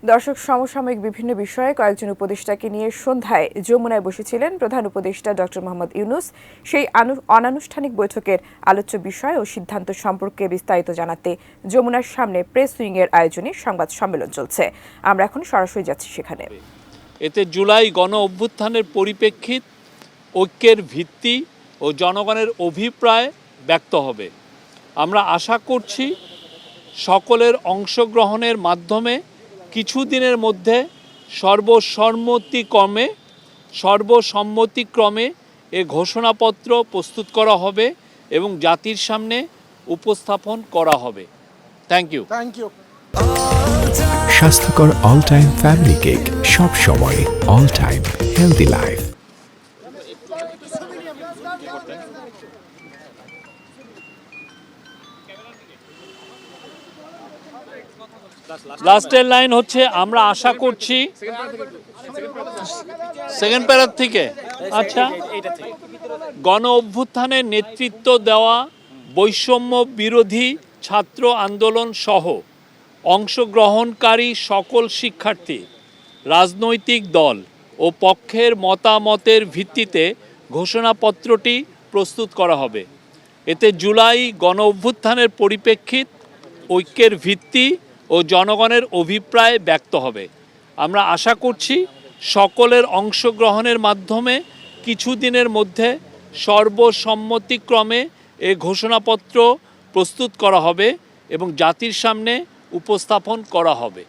দর্শক, সমসাময়িক বিভিন্ন বিষয়ে কয়েকজন উপদেষ্টাকে নিয়ে সন্ধ্যায় যমুনায় বসেছিলেন প্রধান উপদেষ্টা ডক্টর মোহাম্মদ ইউনূস। সেই অনানুষ্ঠানিক বৈঠকের আলোচ্য বিষয় ও সিদ্ধান্ত সম্পর্কে বিস্তারিত জানাতে যমুনার সামনে প্রেস উইংয়ের আয়োজনে সংবাদ সম্মেলন চলছে। আমরা এখন সরাসরি যাচ্ছি সেখানে। এতে জুলাই গণ অভ্যুত্থানের পরিপ্রেক্ষিত, ঐক্যের ভিত্তি ও জনগণের অভিপ্রায় ব্যক্ত হবে। আমরা আশা করছি সকলের অংশগ্রহণের মাধ্যমে কিছুদিনের মধ্যে সর্বসম্মতিক্রমে এ ঘোষণাপত্র প্রস্তুত করা হবে এবং জাতির সামনে উপস্থাপন করা হবে। Thank you. স্বাস্থ্যকর অল টাইম ফ্যামিলি কেক, সব সময় অল টাইম হেলদি লাইফ। লাস্টের লাইন হচ্ছে, আমরা আশা করছি সেকেন্ড প্যারার থেকে, আচ্ছা, গণ অভ্যুত্থানের নেতৃত্ব দেওয়া বৈষম্য বিরোধী ছাত্র আন্দোলন সহ অংশগ্রহণকারী সকল শিক্ষার্থী, রাজনৈতিক দল ও পক্ষের মতামতের ভিত্তিতে ঘোষণাপত্রটি প্রস্তুত করা হবে। এতে জুলাই গণ অভ্যুত্থানের পরিপ্রেক্ষিত, ঐক্যের ভিত্তি ও জনগণের অভিপ্রায় ব্যক্ত হবে। আমরা আশা করছি সকলের অংশগ্রহণের মাধ্যমে কিছুদিনের মধ্যে সর্বসম্মতিক্রমে এ ঘোষণাপত্র প্রস্তুত করা হবে এবং জাতির সামনে উপস্থাপন করা হবে।